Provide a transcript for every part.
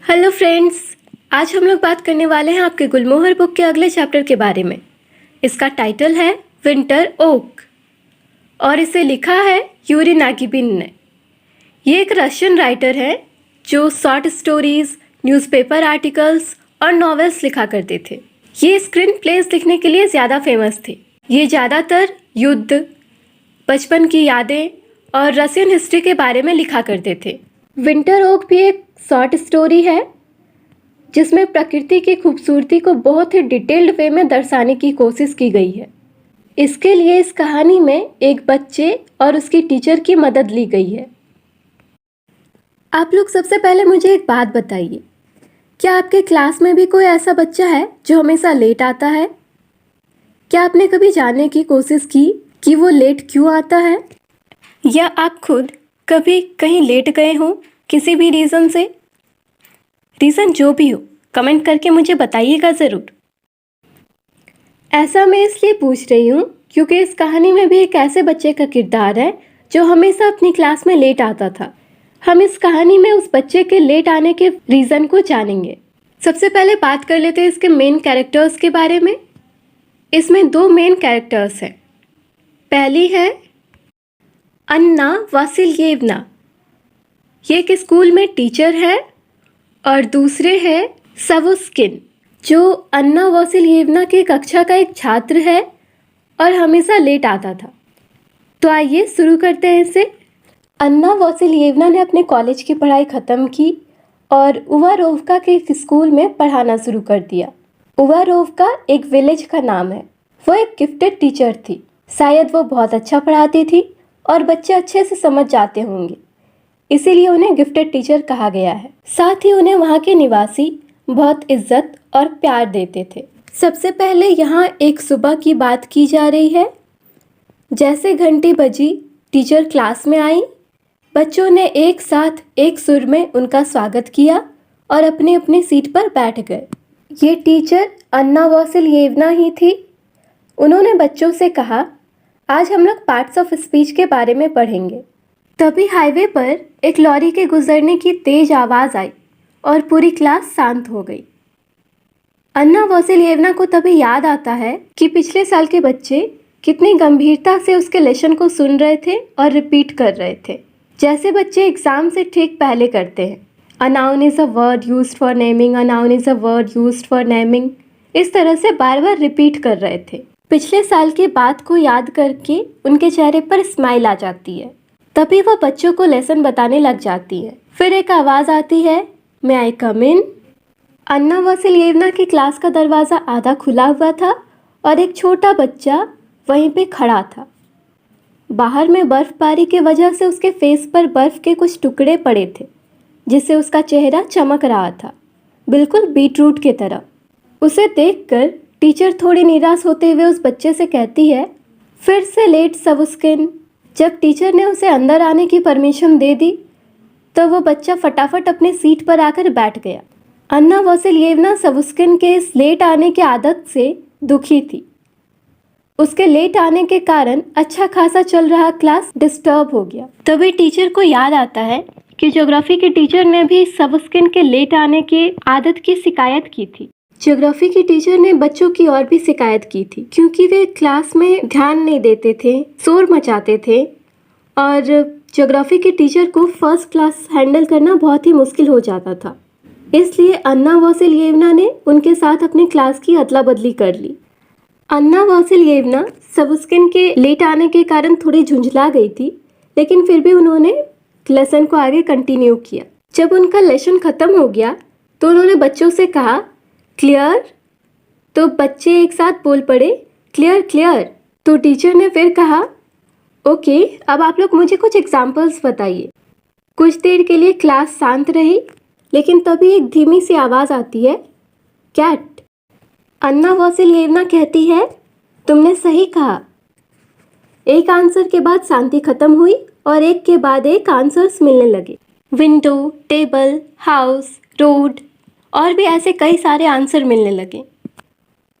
Hello friends. आज हम लोग बात करने वाले हैं आपके गुलमोहर बुक के अगले चैप्टर के बारे में। इसका टाइटल है विंटर ओक और इसे लिखा है यूरी नागिबिन ने। ये एक रशियन राइटर है जो शॉर्ट स्टोरीज, न्यूज़पेपर आर्टिकल्स और नॉवेल्स लिखा करते थे। ये स्क्रीन प्लेस लिखने के लिए ज़्यादा फेमस थे। ये ज़्यादातर युद्ध, बचपन की यादें और रशियन हिस्ट्री के बारे में लिखा करते थे। विंटर ओक भी एक शॉर्ट स्टोरी है जिसमें प्रकृति की खूबसूरती को बहुत ही डिटेल्ड वे में दर्शाने की कोशिश की गई है। इसके लिए इस कहानी में एक बच्चे और उसकी टीचर की मदद ली गई है। आप लोग सबसे पहले मुझे एक बात बताइए, क्या आपके क्लास में भी कोई ऐसा बच्चा है जो हमेशा लेट आता है? क्या आपने कभी जानने की कोशिश की कि वो लेट क्यों आता है? या आप खुद कभी कहीं लेट गए हो किसी भी रीज़न से? रीज़न जो भी हो, कमेंट करके मुझे बताइएगा ज़रूर। ऐसा मैं इसलिए पूछ रही हूँ क्योंकि इस कहानी में भी एक ऐसे बच्चे का किरदार है जो हमेशा अपनी क्लास में लेट आता था। हम इस कहानी में उस बच्चे के लेट आने के रीज़न को जानेंगे। सबसे पहले बात कर लेते हैं इसके मेन कैरेक्टर्स के बारे में। इसमें दो मेन कैरेक्टर्स हैं। पहली है अन्ना वासिल्येवना, ये एक स्कूल में टीचर है, और दूसरे है सवुस्किन जो अन्ना वासिल्येवना की कक्षा का एक छात्र है और हमेशा लेट आता था। तो आइए शुरू करते हैं इसे। अन्ना वासिल्येवना ने अपने कॉलेज की पढ़ाई ख़त्म की और उवारोवका के एक स्कूल में पढ़ाना शुरू कर दिया। उवारोवका एक विलेज का नाम है। वो एक गिफ्टेड टीचर थी। शायद वो बहुत अच्छा पढ़ाती थी और बच्चे अच्छे से समझ जाते होंगे, इसीलिए उन्हें गिफ्टेड टीचर कहा गया है। साथ ही उन्हें वहाँ के निवासी बहुत इज्जत और प्यार देते थे। सबसे पहले यहाँ एक सुबह की बात की जा रही है। जैसे घंटी बजी, टीचर क्लास में आई। बच्चों ने एक साथ एक सुर में उनका स्वागत किया और अपनी अपनी सीट पर बैठ गए। ये टीचर अन्ना वासिल्येवना ही थी। उन्होंने बच्चों से कहा, आज हम लोग पार्ट्स ऑफ स्पीच के बारे में पढ़ेंगे। तभी हाईवे पर एक लॉरी के गुजरने की तेज आवाज़ आई और पूरी क्लास शांत हो गई। अन्ना वासिल्येवना को तभी याद आता है कि पिछले साल के बच्चे कितनी गंभीरता से उसके लेसन को सुन रहे थे और रिपीट कर रहे थे, जैसे बच्चे एग्जाम से ठीक पहले करते हैं। A noun is a word used for naming, a noun is a word used for naming, इस तरह से बार बार रिपीट कर रहे थे। पिछले साल की बात को याद करके उनके चेहरे पर स्माइल आ जाती है। तभी वह बच्चों को लेसन बताने लग जाती है। फिर एक आवाज़ आती है, मे आई कम इन? अन्ना वासिल्येवना की क्लास का दरवाज़ा आधा खुला हुआ था और एक छोटा बच्चा वहीं पे खड़ा था। बाहर में बर्फबारी की वजह से उसके फेस पर बर्फ के कुछ टुकड़े पड़े थे, जिससे उसका चेहरा चमक रहा था, बिल्कुल बीटरूट की तरह। उसे देखकर टीचर थोड़ी निराश होते हुए उस बच्चे से कहती है, फिर से लेट सवुस्किन। जब टीचर ने उसे अंदर आने की परमिशन दे दी तो वो बच्चा फटाफट अपनी सीट पर आकर बैठ गया। अन्ना वासिल्येवना सवुस्किन के इस लेट आने की आदत से दुखी थी। उसके लेट आने के कारण अच्छा खासा चल रहा क्लास डिस्टर्ब हो गया। तभी टीचर को याद आता है कि ज्योग्राफी के टीचर ने भी सवुस्किन के लेट आने की आदत की शिकायत की थी। ज्योग्राफी की टीचर ने बच्चों की और भी शिकायत की थी क्योंकि वे क्लास में ध्यान नहीं देते थे, शोर मचाते थे, और ज्योग्राफी के टीचर को फर्स्ट क्लास हैंडल करना बहुत ही मुश्किल हो जाता था। इसलिए अन्ना वासिल्येवना ने उनके साथ अपनी क्लास की अदला बदली कर ली। अन्ना वासिल्येवना सवुस्किन के लेट आने के कारण थोड़ी झुंझला गई थी, लेकिन फिर भी उन्होंने लेसन को आगे कंटिन्यू किया। जब उनका लेसन ख़त्म हो गया तो उन्होंने बच्चों से कहा, क्लियर? तो बच्चे एक साथ बोल पड़े, क्लियर क्लियर। तो टीचर ने फिर कहा, ओके, अब आप लोग मुझे कुछ एग्जाम्पल्स बताइए। कुछ देर के लिए क्लास शांत रही, लेकिन तभी एक धीमी सी आवाज़ आती है, कैट। अन्ना वासिल्येवना कहती है, तुमने सही कहा। एक आंसर के बाद शांति खत्म हुई और एक के बाद एक आंसर्स मिलने लगे। विंडो, टेबल, हाउस, रोड और भी ऐसे कई सारे आंसर मिलने लगे।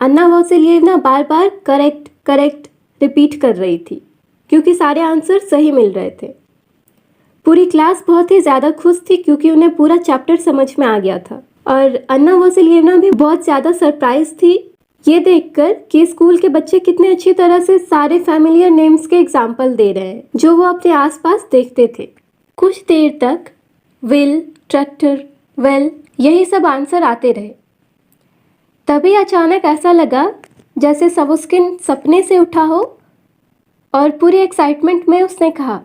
अन्ना वासिल्येवना बार बार करेक्ट करेक्ट रिपीट कर रही थी क्योंकि सारे आंसर सही मिल रहे थे। पूरी क्लास बहुत ही ज़्यादा खुश थी क्योंकि उन्हें पूरा चैप्टर समझ में आ गया था और अन्ना वासिलिएवना भी बहुत ज़्यादा सरप्राइज थी ये देखकर कि स्कूल के बच्चे कितने अच्छी तरह से सारे फैमिलियर नेम्स के एग्जाम्पल दे रहे हैं जो वो अपने आसपास देखते थे। कुछ देर तक विल, ट्रैक्टर, वेल यही सब आंसर आते रहे। तभी अचानक ऐसा लगा जैसे सवुस्किन सपने से उठा हो और पूरी एक्साइटमेंट में उसने कहा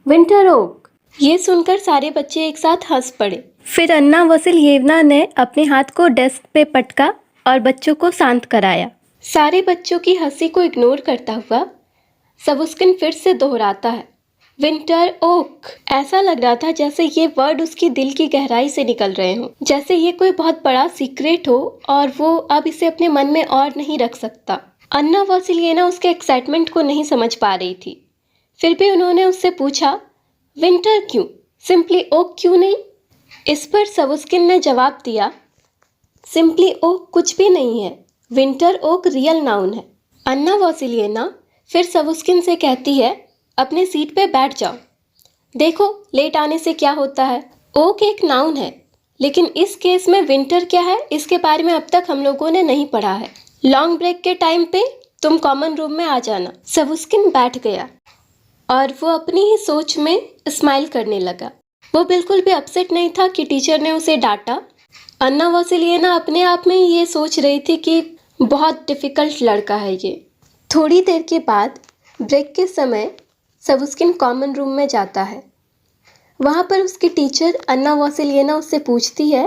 विंटर ओक। ये सुनकर सारे बच्चे एक साथ हंस पड़े। फिर अन्ना वासिलिएवना ने अपने हाथ को डेस्क पे पटका और बच्चों को शांत कराया। सारे बच्चों की हंसी को इग्नोर करता हुआ सवुस्किन फिर से दोहराता है विंटर ओक। ऐसा लग रहा था जैसे ये वर्ड उसकी दिल की गहराई से निकल रहे हों, जैसे ये कोई बहुत बड़ा सीक्रेट हो और वो अब इसे अपने मन में और नहीं रख सकता। अन्ना वासिलिएवना उसके एक्साइटमेंट को नहीं समझ पा रही थी। फिर भी उन्होंने उससे पूछा विंटर क्यों, सिंपली ओक क्यों नहीं? इस पर सवुस्किन ने जवाब दिया सिंपली ओक कुछ भी नहीं है, विंटर ओक रियल नाउन है। अन्ना वासिलिएवना फिर सवुस्किन से कहती है अपने सीट पे बैठ जाओ, देखो लेट आने से क्या होता है। ओक एक नाउन है लेकिन इस केस में विंटर क्या है इसके बारे में अब तक हम लोगों ने नहीं पढ़ा है। लॉन्ग ब्रेक के टाइम पे तुम कॉमन रूम में आ जाना। सवुस्किन बैठ गया और वो अपनी ही सोच में स्माइल करने लगा। वो बिल्कुल भी अपसेट नहीं था कि टीचर ने उसे डांटा। अन्ना वासिलिएवना अपने आप में ये सोच रही थी कि बहुत डिफ़िकल्ट लड़का है ये। थोड़ी देर के बाद ब्रेक के समय सवुस्किन कॉमन रूम में जाता है। वहाँ पर उसकी टीचर अन्ना वासिलिएवना उससे पूछती है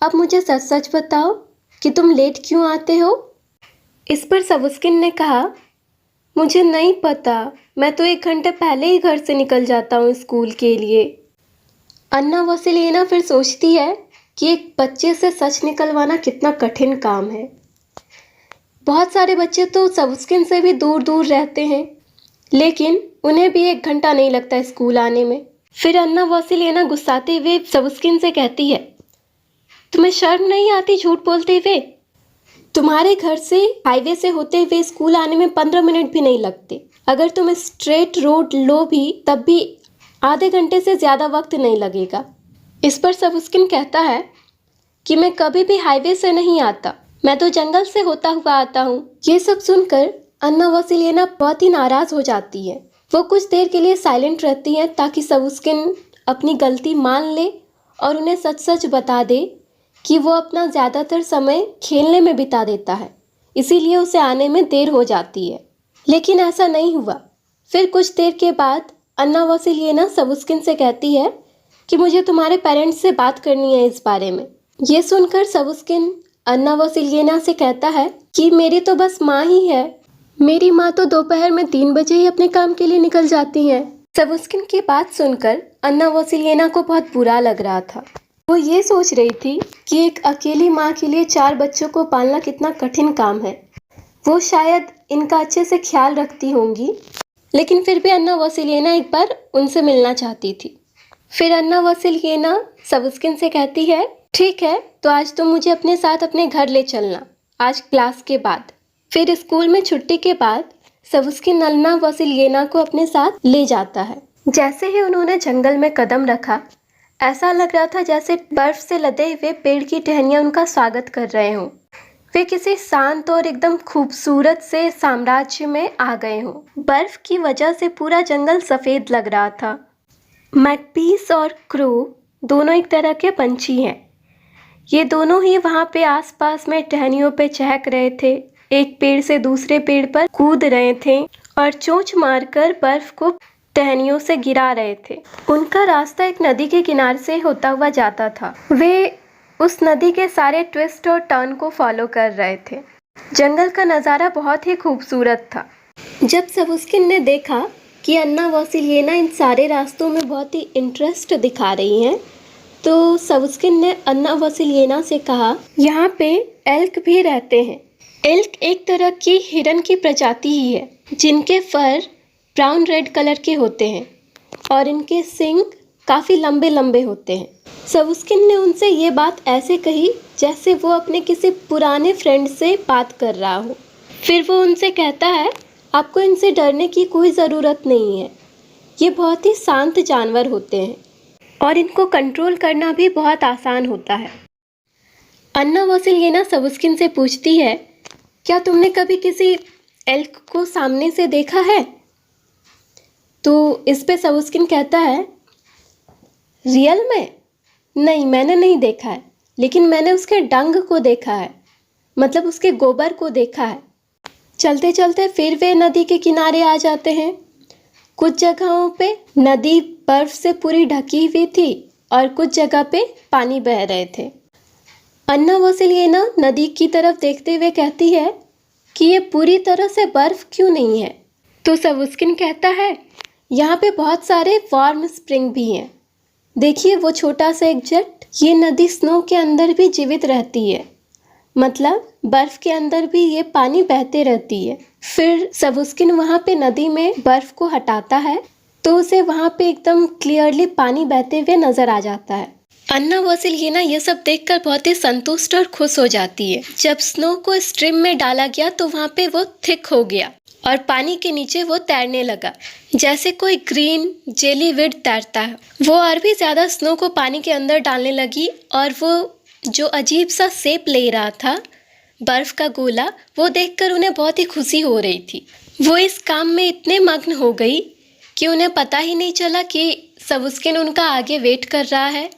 अब मुझे सच सच बताओ कि तुम लेट क्यों आते हो? इस पर सवुस्किन ने कहा मुझे नहीं पता, मैं तो 1 घंटे पहले ही घर से निकल जाता हूँ स्कूल के लिए। अन्ना वासिलिएवना फिर सोचती है कि एक बच्चे से सच निकलवाना कितना कठिन काम है। बहुत सारे बच्चे तो सवुस्किन से भी दूर दूर रहते हैं लेकिन उन्हें भी 1 घंटा नहीं लगता स्कूल आने में। फिर अन्ना वासिलिएवना गुस्साते हुए सवुस्किन से कहती है तुम्हें शर्म नहीं आती झूठ बोलते हुए? तुम्हारे घर से हाईवे से होते हुए स्कूल आने में 15 मिनट भी नहीं लगते। अगर तुम स्ट्रेट रोड लो भी तब भी आधे घंटे से ज़्यादा वक्त नहीं लगेगा। इस पर सवुस्किन कहता है कि मैं कभी भी हाईवे से नहीं आता, मैं तो जंगल से होता हुआ आता हूँ। ये सब सुनकर अन्ना वासिलिएवना बहुत ही नाराज़ हो जाती है। वो कुछ देर के लिए साइलेंट रहती हैं ताकि सवुस्किन अपनी गलती मान ले और उन्हें सच सच बता दे कि वो अपना ज़्यादातर समय खेलने में बिता देता है, इसीलिए उसे आने में देर हो जाती है। लेकिन ऐसा नहीं हुआ। फिर कुछ देर के बाद अन्ना वासिलिएवना सवुस्किन से कहती है कि मुझे तुम्हारे पेरेंट्स से बात करनी है इस बारे में। ये सुनकर सवुस्किन अन्ना वासिलिएवना से कहता है कि मेरी तो बस माँ ही है, मेरी माँ तो दोपहर में 3 बजे ही अपने काम के लिए निकल जाती हैं। सवुस्किन की बात सुनकर अन्ना वासिलिएवना को बहुत बुरा लग रहा था। वो ये सोच रही थी कि एक अकेली माँ के लिए 4 बच्चों को पालना कितना कठिन काम है। वो शायद इनका अच्छे से ख्याल रखती होंगी, लेकिन फिर भी अन्ना वासिलिएवना एक बार उनसे मिलना चाहती थी। फिर अन्ना वासिलिएवना सवुस्किन से कहती है ठीक है, तो आज तुम मुझे अपने साथ अपने घर ले चलना, आज क्लास के बाद। फिर स्कूल में छुट्टी के बाद सवुस्किन अन्ना वासिलिएवना को अपने साथ ले जाता है। जैसे ही उन्होंने जंगल में कदम रखा ऐसा लग रहा था जैसे बर्फ से लदे हुए पेड़ की टहनियाँ उनका स्वागत कर रहे हों। वे किसी शांत और एकदम खूबसूरत से साम्राज्य में आ गए हों। बर्फ की वजह से पूरा जंगल सफ़ेद लग रहा था। मैकपीस और क्रो दोनों एक तरह के पंछी हैं। ये दोनों ही वहाँ पे आसपास में टहनियों पे चहक रहे थे, एक पेड़ से दूसरे पेड़ पर कूद रहे थे और चोंच मारकर बर्फ को टहनियों से गिरा रहे थे। उनका रास्ता एक नदी के किनारे से होता हुआ जाता था। वे उस नदी के सारे ट्विस्ट और टर्न को फॉलो कर रहे थे। जंगल का नज़ारा बहुत ही खूबसूरत था। जब सवुस्किन ने देखा कि अन्ना वासिलिएवना इन सारे रास्तों में बहुत ही इंटरेस्ट दिखा रही हैं, तो सवुस्किन ने अन्ना वासिलिएवना से कहा यहाँ पे एल्क भी रहते हैं। एल्क एक तरह की हिरन की प्रजाति ही है जिनके फर ब्राउन रेड कलर के होते हैं और इनके सींग काफ़ी लंबे लंबे होते हैं। सवुस्किन ने उनसे ये बात ऐसे कही जैसे वो अपने किसी पुराने फ्रेंड से बात कर रहा हो। फिर वो उनसे कहता है आपको इनसे डरने की कोई ज़रूरत नहीं है, ये बहुत ही शांत जानवर होते हैं और इनको कंट्रोल करना भी बहुत आसान होता है। अन्ना वोसिलिएना सबुस्किन से पूछती है, क्या तुमने कभी किसी एल्क को सामने से देखा है? तो इस पे सबुस्किन कहता है, रियल में? नहीं, मैंने नहीं देखा है, लेकिन मैंने उसके डंग को देखा है, मतलब उसके गोबर को देखा है। चलते चलते फिर वे नदी के किनारे आ जाते हैं। कुछ जगहों पे नदी बर्फ से पूरी ढकी हुई थी और कुछ जगह पे पानी बह रहे थे। अन्ना वोसिलिएना नदी की तरफ देखते हुए कहती है कि ये पूरी तरह से बर्फ क्यों नहीं है? तो सबुस्किन कहता है, यहाँ पे बहुत सारे वार्म स्प्रिंग भी हैं। देखिए वो छोटा सा एक जेट, ये नदी स्नो के अंदर भी जीवित रहती है, मतलब बर्फ के अंदर भी ये पानी बहते रहती है। फिर सबुस्किन वहाँ पे नदी में बर्फ को हटाता है तो उसे वहाँ पे एकदम क्लियरली पानी बहते हुए नजर आ जाता है। अन्ना वोसिलिएना ये सब देखकर बहुत ही संतुष्ट और खुश हो जाती है। जब स्नो को स्ट्रीम में डाला गया तो वहाँ पे वो थिक हो गया और पानी के नीचे वो तैरने लगा, जैसे कोई ग्रीन जेलीविड तैरता है। वो और भी ज़्यादा स्नो को पानी के अंदर डालने लगी और वो जो अजीब सा शेप ले रहा था, बर्फ का गोला, वो देखकर उन्हें बहुत ही खुशी हो रही थी। वो इस काम में इतने मग्न हो गई कि उन्हें पता ही नहीं चला कि सबुस्किन उनका आगे वेट कर रहा है।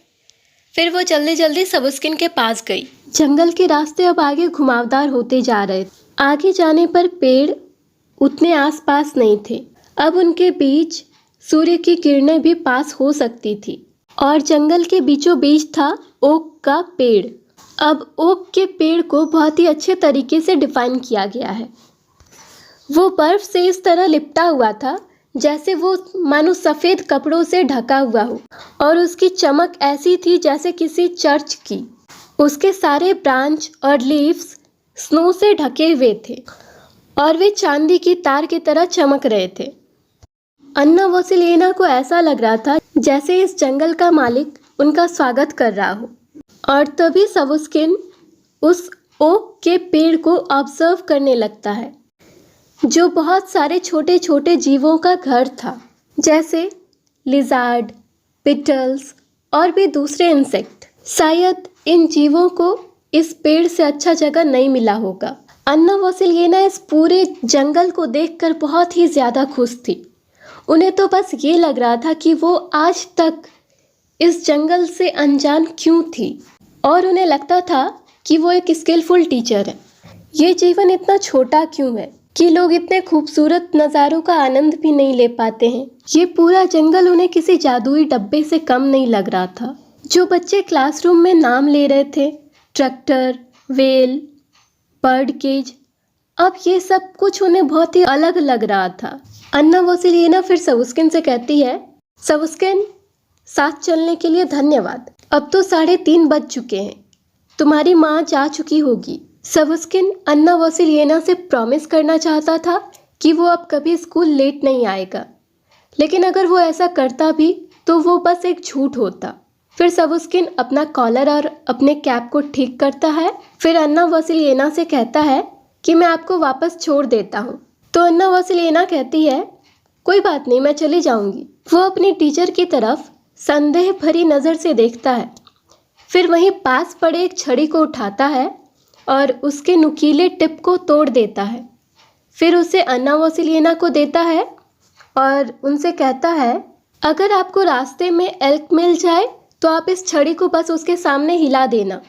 फिर वो जल्दी जल्दी सबुस्किन के पास गई। जंगल के रास्ते अब आगे घुमावदार होते जा रहे थे। आगे जाने पर पेड़ उतने आसपास नहीं थे। अब उनके बीच सूर्य की किरणें भी पास हो सकती थी और जंगल के बीचों बीच था ओक का पेड़। अब ओक के पेड़ को बहुत ही अच्छे तरीके से डिफाइन किया गया है। वो बर्फ से इस तरह लिपटा हुआ था जैसे वो मानो सफ़ेद कपड़ों से ढका हुआ हो और उसकी चमक ऐसी थी जैसे किसी चर्च की। उसके सारे ब्रांच और लीव्स स्नो से ढके हुए थे और वे चांदी की तार की तरह चमक रहे थे। अन्ना वोसिलिएना को ऐसा लग रहा था जैसे इस जंगल का मालिक उनका स्वागत कर रहा हो। और तभी सबुस्किन उस ओक के पेड़ को ऑब्जर्व करने लगता है, जो बहुत सारे छोटे छोटे जीवों का घर था, जैसे लिजार्ड, बिटल्स और भी दूसरे इंसेक्ट। शायद इन जीवों को इस पेड़ से अच्छा जगह नहीं मिला होगा। अन्ना वोसिलिएना इस पूरे जंगल को देखकर बहुत ही ज़्यादा खुश थी। उन्हें तो बस ये लग रहा था कि वो आज तक इस जंगल से अनजान क्यों थी और उन्हें लगता था कि वो एक स्किलफुल टीचर है। ये जीवन इतना छोटा क्यों है कि लोग इतने खूबसूरत नज़ारों का आनंद भी नहीं ले पाते हैं। ये पूरा जंगल उन्हें किसी जादुई डब्बे से कम नहीं लग रहा था। जो बच्चे क्लासरूम में नाम ले रहे थे, ट्रैक्टर, वेल, बर्ड केज, अब ये सब कुछ उन्हें बहुत ही अलग लग रहा था। अन्ना वोसिलिएना फिर सबुस्किन से कहती है, सबुस्किन, साथ चलने के लिए धन्यवाद। अब तो 3:30 बज चुके हैं, तुम्हारी माँ जा चुकी होगी। सबुस्किन अन्ना वोसिलिएना से प्रॉमिस करना चाहता था कि वो अब कभी स्कूल लेट नहीं आएगा, लेकिन अगर वो ऐसा करता भी तो वो बस एक झूठ होता। फिर सबुस्किन अपना कॉलर और अपने कैप को ठीक करता है। फिर अन्ना वोसिलिएना से कहता है कि मैं आपको वापस छोड़ देता हूँ। तो अन्ना वोसिलिएना कहती है, कोई बात नहीं, मैं चली जाऊँगी। वो अपनी टीचर की तरफ संदेह भरी नज़र से देखता है, फिर वहीं पास पड़े एक छड़ी को उठाता है और उसके नुकीले टिप को तोड़ देता है। फिर उसे अन्ना वोसिलिएना को देता है और उनसे कहता है, अगर आपको रास्ते में एल्क मिल जाए तो आप इस छड़ी को बस उसके सामने हिला देना।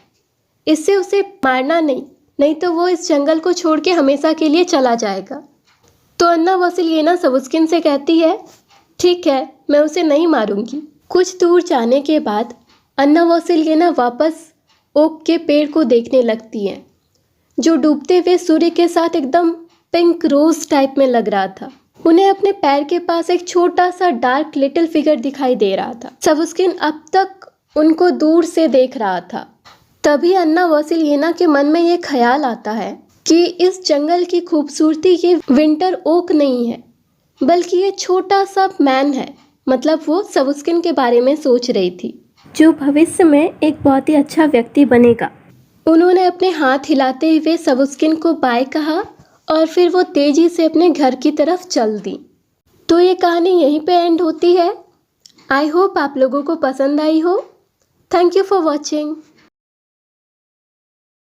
इससे उसे मारना नहीं, नहीं तो वो इस जंगल को छोड़ के हमेशा के लिए चला जाएगा। तो अन्ना वोसिलिएना सबुस्किन से कहती है, ठीक है, मैं उसे नहीं मारूंगी। कुछ दूर जाने के बाद अन्ना वोसिलिएना वापस ओक के पेड़ को देखने लगती है, जो डूबते हुए सूर्य के साथ एकदम पिंक रोज टाइप में लग रहा था। उन्हें अपने पैर के पास एक छोटा सा डार्क लिटिल फिगर दिखाई दे रहा था। सबुस्किन अब तक उनको दूर से देख रहा था। तभी अन्ना वोसिलिएना के मन में ये ख्याल आता है कि इस जंगल की खूबसूरती ये विंटर ओक नहीं है, बल्कि ये छोटा सा मैन है। मतलब वो सबुस्किन के बारे में सोच रही थी, जो भविष्य में एक बहुत ही अच्छा व्यक्ति बनेगा। उन्होंने अपने हाथ हिलाते हुए सबुस्किन को बाय कहा और फिर वो तेजी से अपने घर की तरफ चल दी। तो ये कहानी यहीं पे एंड होती है। आई होप आप लोगों को पसंद आई हो। Thank you for watching.